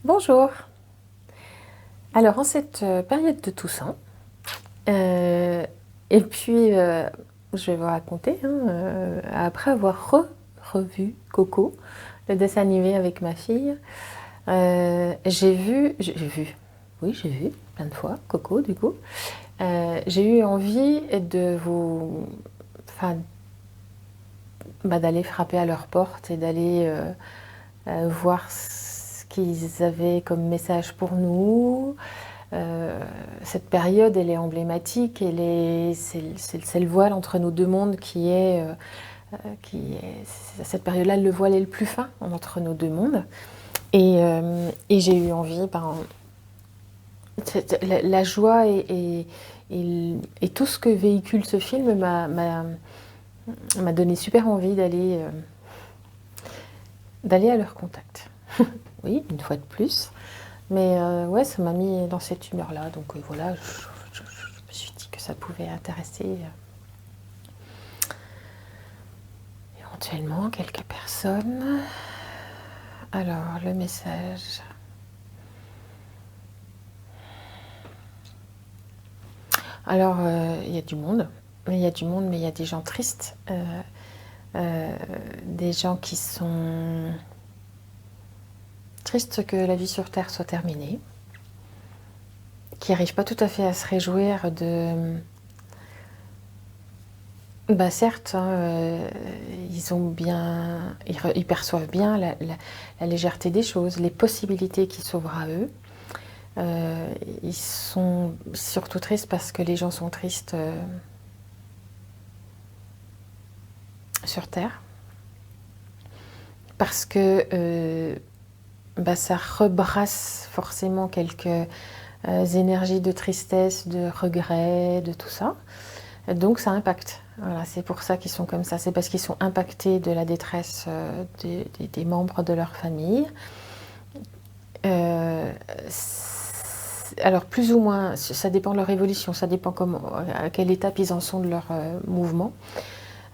Bonjour. Alors en cette période de Toussaint, et puis je vais vous raconter, après avoir revu Coco, le dessin animé avec ma fille, j'ai vu plein de fois Coco du coup. J'ai eu envie enfin, d'aller frapper à leur porte et d'aller voir ce qu'ils avaient comme message pour nous. Cette période, elle est emblématique, c'est le voile entre nos deux mondes cette période-là, le voile est le plus fin entre nos deux mondes. Et j'ai eu envie, la joie et tout ce que véhicule ce film m'a donné super envie d'aller à leur contact. Oui, une fois de plus. Mais ouais, ça m'a mis dans cette humeur-là. Donc voilà, je me suis dit que ça pouvait intéresser éventuellement quelques personnes. Alors, le message. Alors, il y a du monde. Mais il y a du monde, mais il y a des gens tristes. Des gens qui sont tristes que la vie sur Terre soit terminée. Qui n'arrivent pas tout à fait à se réjouir de... Certes, ils perçoivent bien la légèreté des choses, les possibilités qui s'ouvrent à eux. Ils sont surtout tristes parce que les gens sont tristes sur Terre. Parce que ça rebrasse forcément quelques énergies de tristesse, de regret, de tout ça. Donc ça impacte. Voilà, c'est pour ça qu'ils sont comme ça. C'est parce qu'ils sont impactés de la détresse des membres de leur famille. Alors plus ou moins, ça dépend de leur évolution, ça dépend à quelle étape ils en sont de leur mouvement.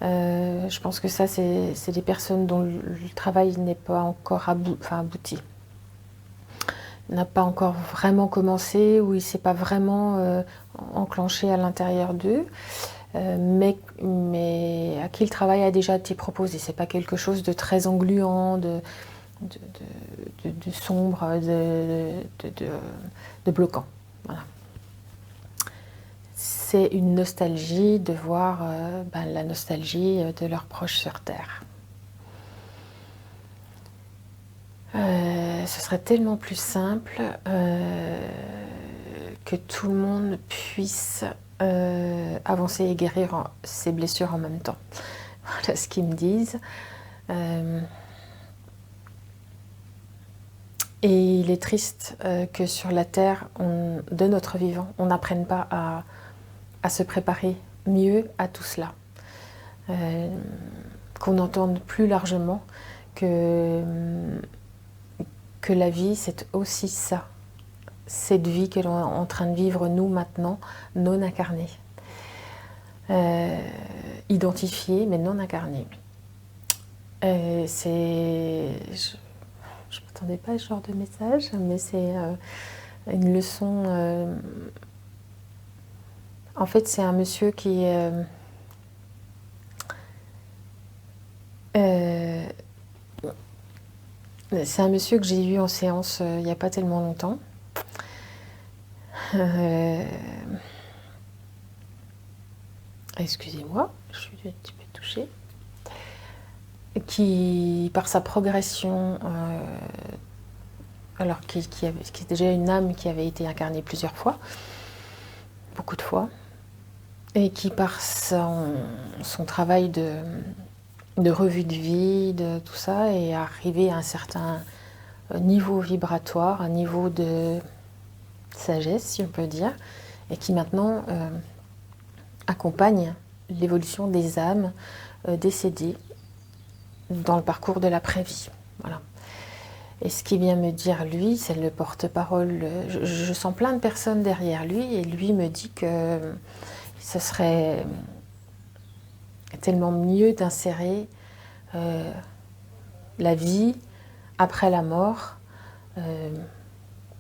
Je pense que ça, c'est des personnes dont le travail n'est pas encore abouti. N'a pas encore vraiment commencé, ou il ne s'est pas vraiment enclenché à l'intérieur d'eux. Mais à qui le travail a déjà été proposé. C'est pas quelque chose de très engluant, de sombre, de bloquant. Voilà. C'est une nostalgie de voir la nostalgie de leurs proches sur Terre. Ce serait tellement plus simple que tout le monde puisse avancer et guérir ses blessures en même temps. Voilà ce qu'ils me disent. Et il est triste que sur la Terre, de notre vivant, on n'apprenne pas à se préparer mieux à tout cela. Qu'on entende plus largement que la vie, c'est aussi ça. Cette vie que l'on est en train de vivre, nous, maintenant, non incarnée. Identifiée, mais non incarnée. Je ne m'attendais pas à ce genre de message, mais c'est une leçon. En fait, c'est un monsieur qui... c'est un monsieur que j'ai eu en séance il n'y a pas tellement longtemps. Excusez-moi, je suis un petit peu touchée. Qui, par sa progression, alors qui est déjà une âme qui avait été incarnée plusieurs fois, beaucoup de fois, et qui, par son travail de revue de vie, de tout ça, est arrivé à un certain niveau vibratoire, un niveau de sagesse, si on peut dire, et qui maintenant accompagne l'évolution des âmes décédées dans le parcours de l'après-vie. Voilà. Et ce qu'il vient me dire, lui, c'est le porte-parole. Je sens plein de personnes derrière lui, et lui me dit que ce serait tellement mieux d'insérer la vie après la mort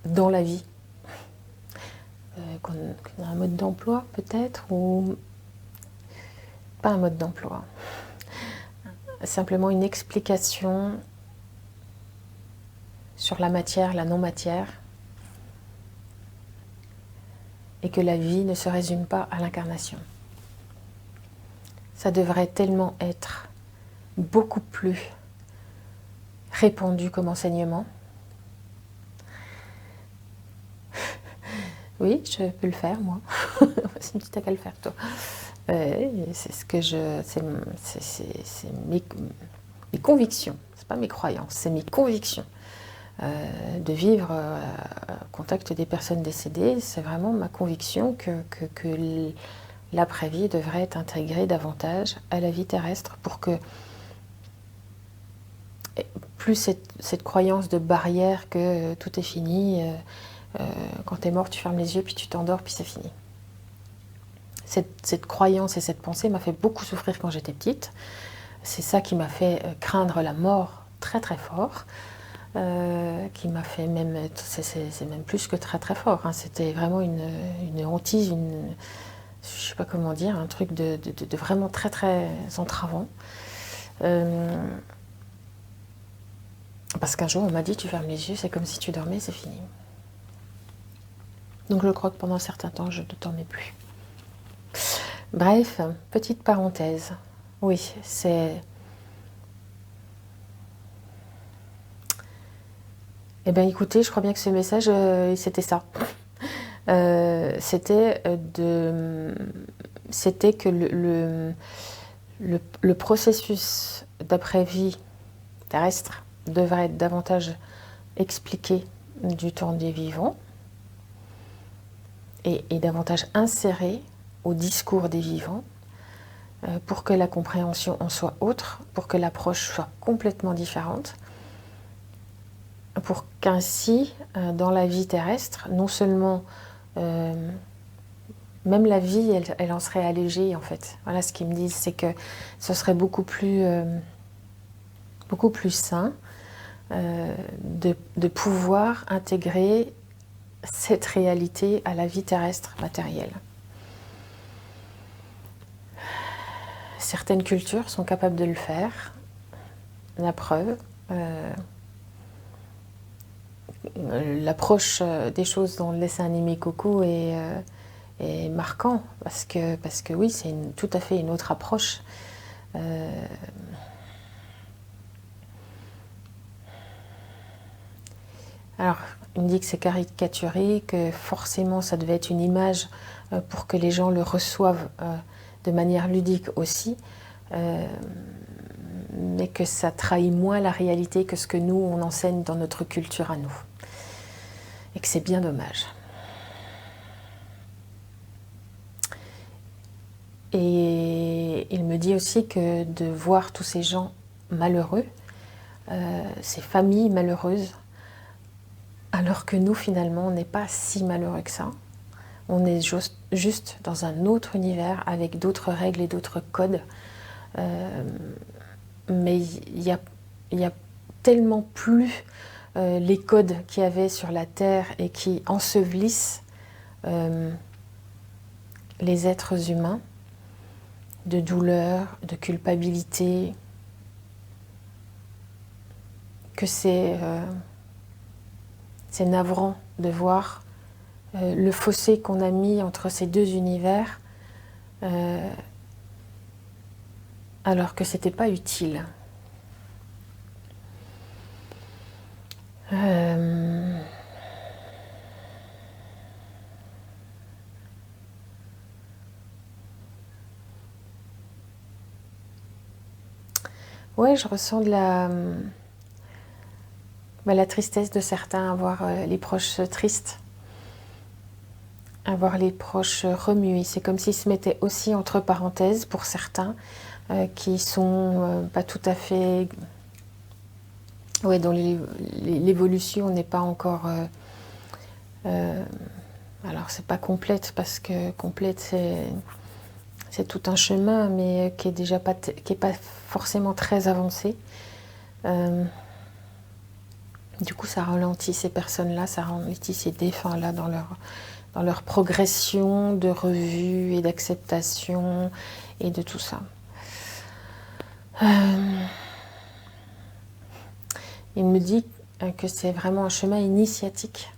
dans la vie. Qu'on a un mode d'emploi peut-être, ou pas un mode d'emploi. Simplement une explication sur la matière, la non-matière, et que la vie ne se résume pas à l'incarnation. Ça devrait tellement être beaucoup plus répandu comme enseignement. Oui, je peux le faire, moi. C'est une petite à le faire, toi. C'est ce que c'est mes convictions. C'est pas mes croyances, c'est mes convictions. De vivre au contact des personnes décédées, c'est vraiment ma conviction que l'après-vie devrait être intégrée davantage à la vie terrestre pour que plus cette croyance de barrière que tout est fini, quand tu es mort tu fermes les yeux puis tu t'endors puis c'est fini. Cette croyance et cette pensée m'a fait beaucoup souffrir quand j'étais petite. C'est ça qui m'a fait craindre la mort très très fort. Qui m'a fait même, c'est même plus que très très fort, hein. C'était vraiment une hantise, je sais pas comment dire, un truc de vraiment très très entravant. Parce qu'un jour on m'a dit tu fermes les yeux, c'est comme si tu dormais, c'est fini. Donc je crois que pendant un certain temps je ne dormais plus. Bref, petite parenthèse. Oui, c'est... Eh bien écoutez, je crois bien que ce message, c'était ça. C'était que le processus d'après-vie terrestre devrait être davantage expliqué du temps des vivants et davantage inséré au discours des vivants pour que la compréhension en soit autre, pour que l'approche soit complètement différente, pour qu'ainsi, dans la vie terrestre, non seulement même la vie, elle en serait allégée en fait. Voilà ce qu'ils me disent, c'est que ce serait beaucoup plus sain de pouvoir intégrer cette réalité à la vie terrestre matérielle. Certaines cultures sont capables de le faire. La preuve, l'approche des choses dans le dessin animé Coco est marquant parce que oui, c'est tout à fait une autre approche. Alors, il me dit que c'est caricaturé, que forcément ça devait être une image pour que les gens le reçoivent de manière ludique aussi, mais que ça trahit moins la réalité que ce que nous, on enseigne dans notre culture à nous. Et que c'est bien dommage. Et il me dit aussi que de voir tous ces gens malheureux, ces familles malheureuses, alors que nous, finalement, on n'est pas si malheureux que ça. On est juste dans un autre univers avec d'autres règles et d'autres codes. Mais il y a tellement plus les codes qu'il y avait sur la Terre et qui ensevelissent les êtres humains de douleur, de culpabilité, que c'est navrant de voir le fossé qu'on a mis entre ces deux univers alors que c'était pas utile. Ouais, je ressens de la tristesse de certains à voir les proches tristes, à voir les proches remués. C'est comme s'ils se mettaient aussi entre parenthèses pour certains qui sont pas tout à fait... Ouais, dont l'évolution n'est pas encore... alors, c'est pas complète, parce que complète, c'est tout un chemin, mais qui est déjà pas forcément très avancé. Du coup, ça ralentit ces personnes-là, ça ralentit ces défunts-là dans leur progression de revue et d'acceptation et de tout ça. Il me dit que c'est vraiment un chemin initiatique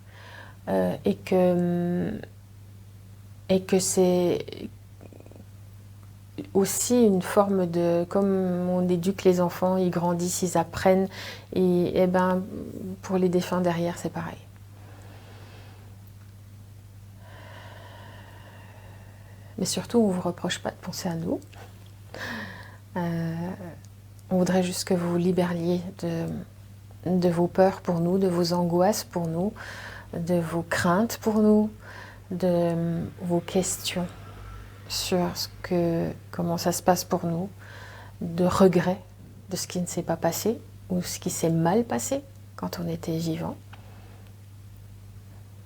et que c'est aussi une forme de, comme on éduque les enfants, ils grandissent, ils apprennent, et ben pour les défunts derrière, c'est pareil. Mais surtout, on ne vous reproche pas de penser à nous. On voudrait juste que vous vous libériez de vos peurs pour nous, de vos angoisses pour nous, de vos craintes pour nous, de vos questions sur comment ça se passe pour nous, de regrets de ce qui ne s'est pas passé ou ce qui s'est mal passé quand on était vivant.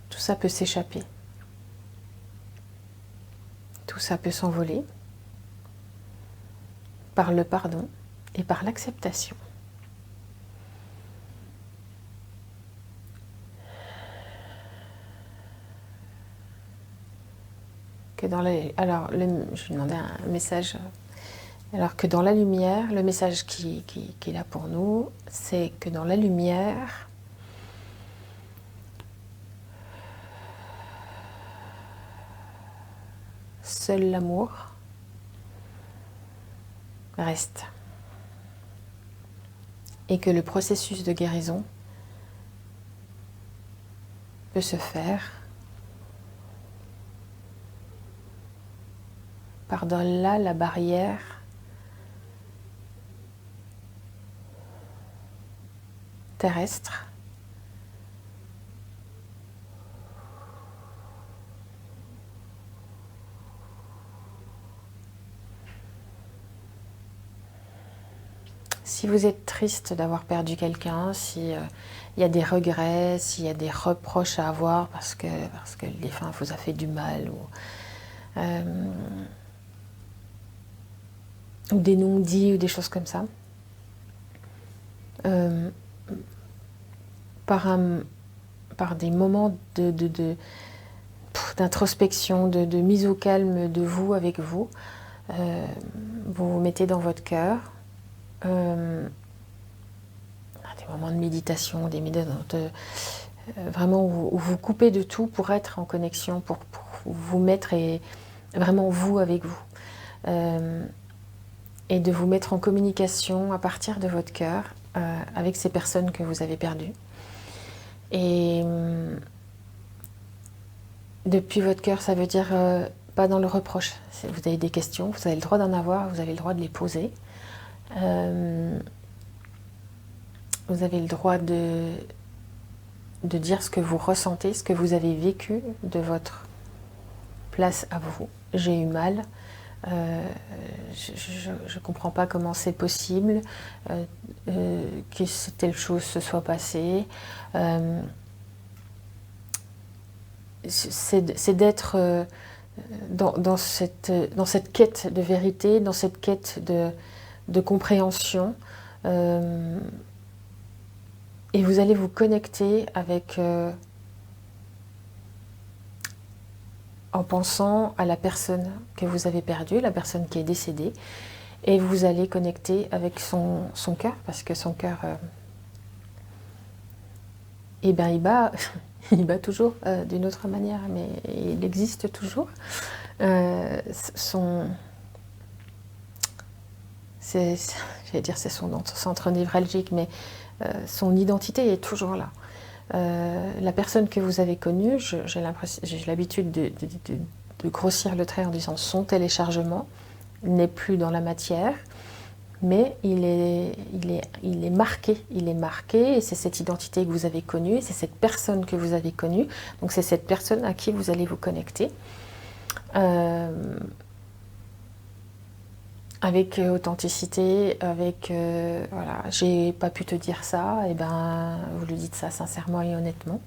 Tout ça peut s'échapper. Tout ça peut s'envoler par le pardon et par l'acceptation. Alors, je lui demandais un message. Alors que dans la lumière, le message qui est là pour nous, c'est que dans la lumière, seul l'amour reste. Et que le processus de guérison peut se faire par-delà la barrière terrestre si vous êtes triste d'avoir perdu quelqu'un, s'il y a des regrets, s'il y a des reproches à avoir parce que le défunt vous a fait du mal ou des non-dits ou des choses comme ça, par des moments d'introspection, de mise au calme de vous avec vous, vous vous mettez dans votre cœur, des moments de méditation, vraiment où vous coupez de tout pour être en connexion, pour vous mettre vraiment vous avec vous. Et de vous mettre en communication à partir de votre cœur avec ces personnes que vous avez perdues. Et depuis votre cœur, ça veut dire pas dans le reproche. Vous avez des questions, vous avez le droit d'en avoir, vous avez le droit de les poser. Vous avez le droit de dire ce que vous ressentez, ce que vous avez vécu de votre place à vous. J'ai eu mal. Je ne comprends pas comment c'est possible que telle chose se soit passée. C'est d'être dans cette quête de vérité, dans cette quête de compréhension. Et vous allez vous connecter avec... en pensant à la personne que vous avez perdue, la personne qui est décédée, et vous allez connecter avec son cœur, parce que son cœur, il bat, il bat toujours d'une autre manière, mais il existe toujours. J'allais dire c'est son centre névralgique, mais son identité est toujours là. La personne que vous avez connue, j'ai l'habitude de grossir le trait en disant son téléchargement n'est plus dans la matière, mais il est marqué. Il est marqué et c'est cette identité que vous avez connue, c'est cette personne que vous avez connue, donc c'est cette personne à qui vous allez vous connecter. Avec authenticité, avec voilà, j'ai pas pu te dire ça, et ben vous lui dites ça sincèrement et honnêtement.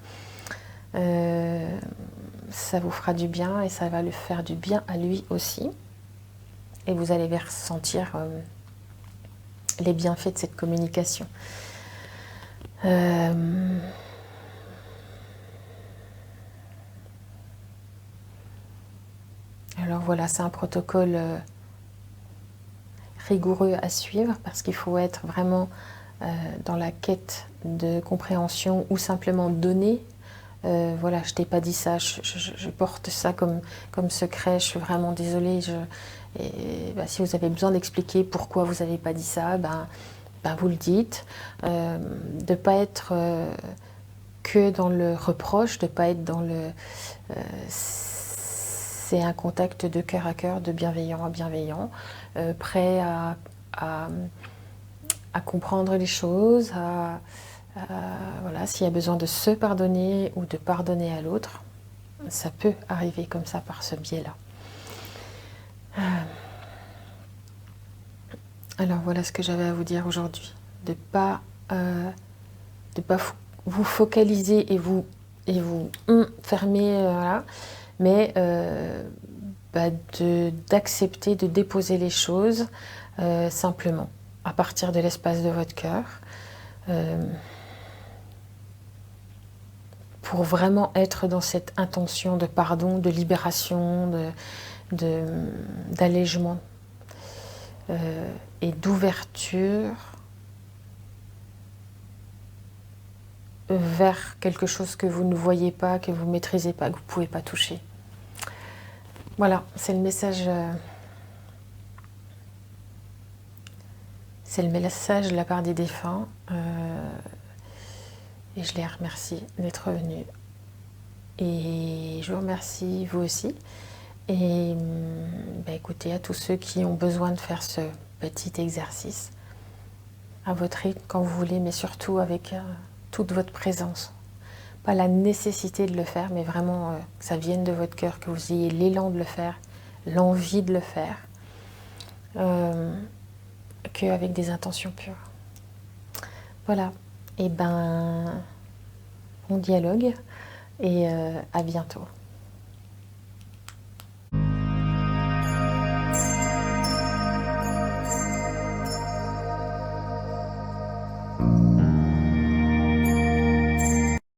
Ça vous fera du bien et ça va lui faire du bien à lui aussi. Et vous allez ressentir les bienfaits de cette communication. voilà, c'est un protocole rigoureux à suivre parce qu'il faut être vraiment dans la quête de compréhension ou simplement donner. Voilà, je t'ai pas dit ça, je porte ça comme secret, je suis vraiment désolée. Et, bah, si vous avez besoin d'expliquer pourquoi vous n'avez pas dit ça, vous le dites. De ne pas être que dans le reproche, de ne pas être dans le... c'est un contact de cœur à cœur, de bienveillant à bienveillant, prêt à comprendre les choses, voilà, s'il y a besoin de se pardonner ou de pardonner à l'autre, ça peut arriver comme ça par ce biais-là. Alors voilà ce que j'avais à vous dire aujourd'hui. De pas vous focaliser et vous fermer, voilà, mais d'accepter de déposer les choses simplement à partir de l'espace de votre cœur. Pour vraiment être dans cette intention de pardon, de libération, d'allègement et d'ouverture vers quelque chose que vous ne voyez pas, que vous ne maîtrisez pas, que vous ne pouvez pas toucher. Voilà, c'est le message. C'est le message de la part des défunts. Et je les remercie d'être venus. Et je vous remercie, vous aussi. Et écoutez, à tous ceux qui ont besoin de faire ce petit exercice, à votre rythme, quand vous voulez, mais surtout avec toute votre présence. Pas la nécessité de le faire, mais vraiment que ça vienne de votre cœur, que vous ayez l'élan de le faire, l'envie de le faire, qu'avec des intentions pures. Voilà. Et bon dialogue et à bientôt.